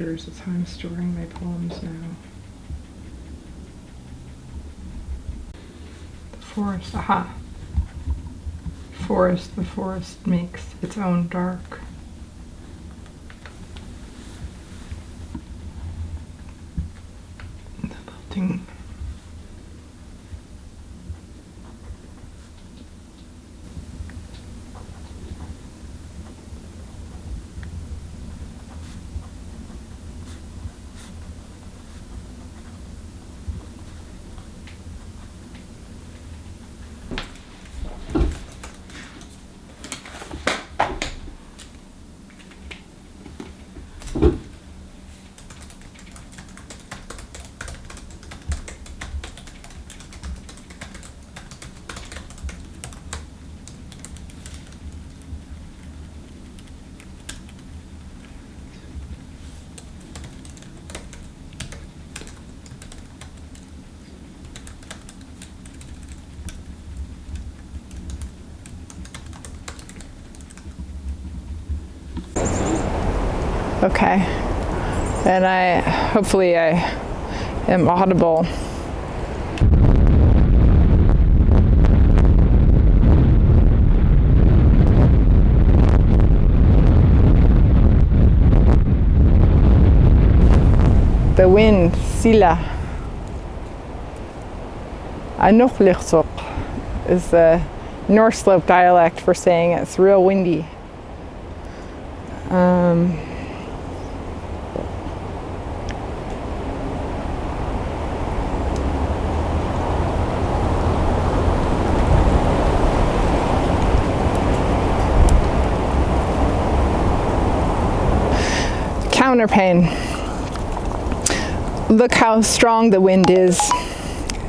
pictures. It's how I'm storing my poems now. The forest, aha. Forest, the forest makes its own dark. The lilting. Okay, and hopefully I am audible. The wind, sila. Anochlichzok is the North Slope dialect for saying it's real windy. Counterpain. Look how strong the wind is.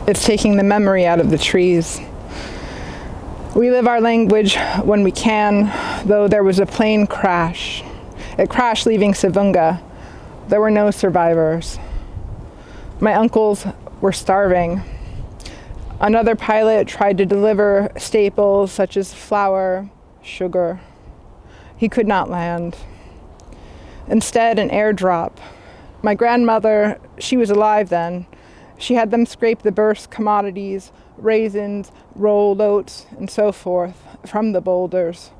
It's taking the memory out of the trees. We live our language when we can, though there was a plane crash. It crashed leaving Savunga. There were no survivors. My uncles were starving. Another pilot tried to deliver staples such as flour, sugar. He could not land. Instead, an airdrop. My grandmother, she was alive then. She had them scrape the burst commodities, raisins, rolled oats, and so forth, from the boulders,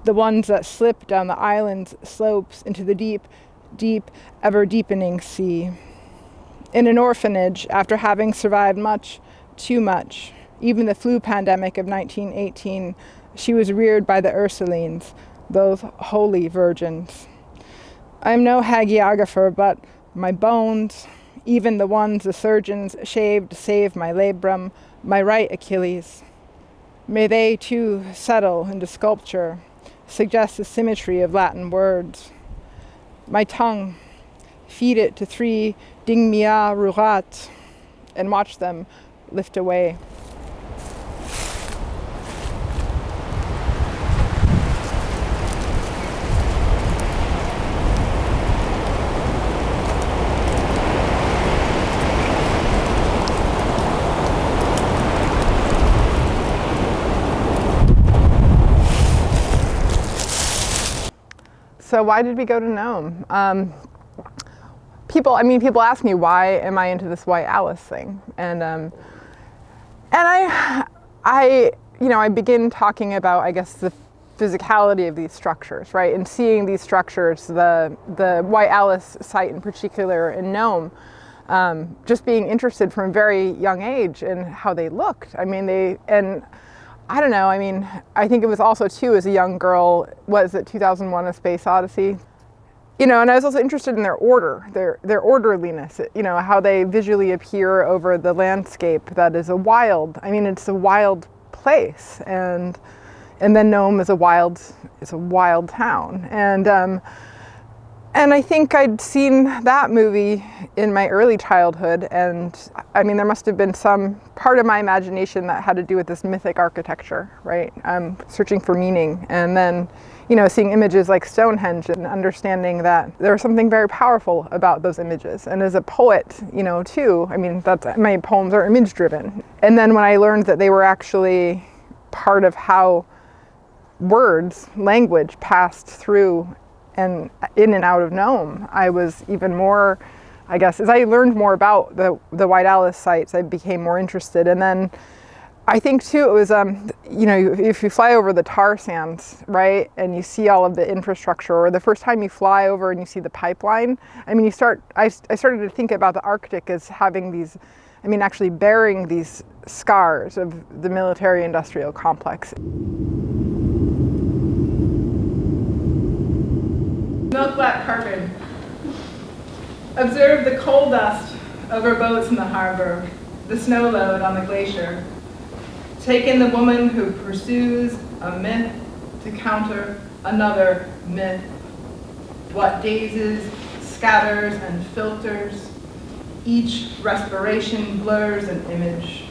the ones that slip down the island's slopes into the deep, deep, ever-deepening sea. In an orphanage, after having survived much, too much, even the flu pandemic of 1918, she was reared by the Ursulines, those holy virgins. I am no hagiographer, but my bones, even the ones the surgeons shaved to save my labrum, my right Achilles, may they too settle into sculpture, suggest the symmetry of Latin words. My tongue, feed it to 3 dingmia rurat, and watch them lift away. So why did we go to Nome? People ask me, why am I into this white Alice thing? And I begin talking about, I guess, the physicality of these structures, right? And seeing these structures, the white Alice site in particular in Nome, just being interested from a very young age in how they looked. I think it was also too, as a young girl, was it 2001: A Space Odyssey? And I was also interested in their order, their orderliness, how they visually appear over the landscape that is it's a wild place. And then Nome is a wild town. And I think I'd seen that movie in my early childhood, and there must have been some part of my imagination that had to do with this mythic architecture, right? Searching for meaning, and then, seeing images like Stonehenge and understanding that there was something very powerful about those images. And as a poet, too, my poems are image driven. And then when I learned that they were actually part of how language passed through and in and out of Nome. I was even more, I guess, as I learned more about the White Alice sites, I became more interested. And then I think too, it was, you know, if you fly over the tar sands, right, and you see all of the infrastructure, or the first time you fly over and you see the pipeline, I mean, I started to think about the Arctic as having these, I mean, actually bearing these scars of the military-industrial complex. Milk black carbon. Observe the coal dust over boats in the harbor, the snow load on the glacier. Take in the woman who pursues a myth to counter another myth. What dazes, scatters, and filters. Each respiration blurs an image.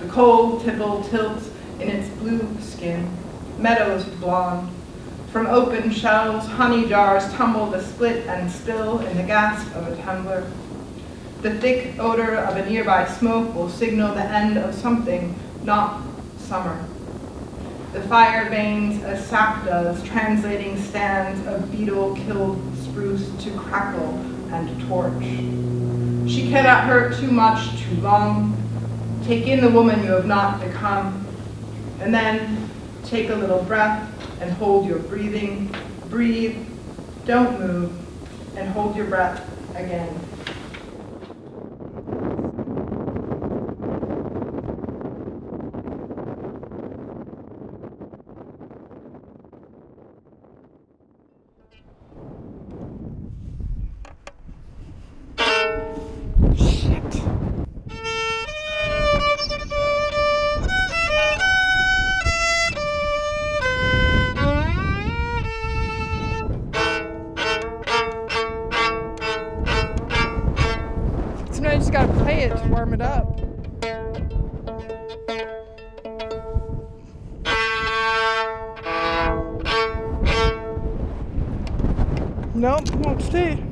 The cold tipple tilts in its blue skin, meadows blonde. From open shelves, honey jars tumble to split and spill in the gasp of a tumbler. The thick odor of a nearby smoke will signal the end of something, not summer. The fire veins as sap does, translating stands of beetle-killed spruce to crackle and torch. She cannot hurt too much, too long. Take in the woman you have not become, and then take a little breath and hold your breathing. Breathe, don't move, and hold your breath again. Sometimes you just gotta play it to warm it up. Nope, won't stay.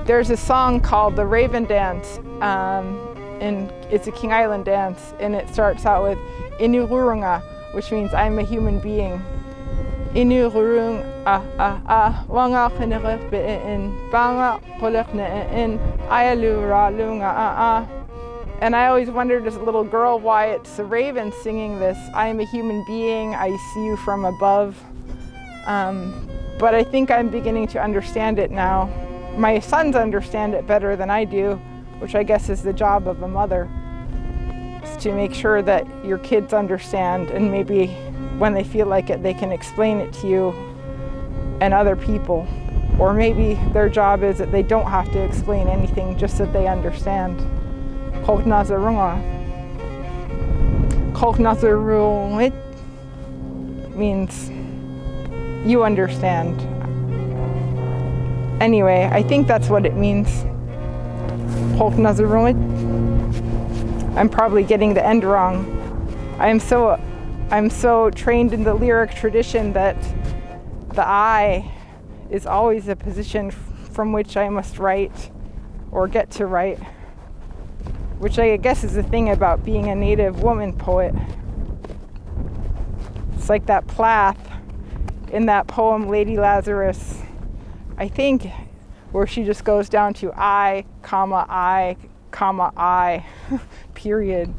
There's a song called The Raven Dance, and it's a King Island dance, and it starts out with Inururunga, which means I'm a human being. Inururung wanga khinirif in banga polakna in ayalura lunga. And I always wondered as a little girl why it's a raven singing this, I am a human being, I see you from above. But I think I'm beginning to understand it now. My sons understand it better than I do, which I guess is the job of a mother, is to make sure that your kids understand, and maybe when they feel like it, they can explain it to you and other people. Or maybe their job is that they don't have to explain anything, just that they understand. Koknazarunga. Koknazarunga means you understand. Anyway, I think that's what it means. I'm probably getting the end wrong. I'm so trained in the lyric tradition that the I is always a position from which I must write or get to write, which I guess is the thing about being a Native woman poet. It's like that Plath in that poem Lady Lazarus, I think, where she just goes down to I, comma, period.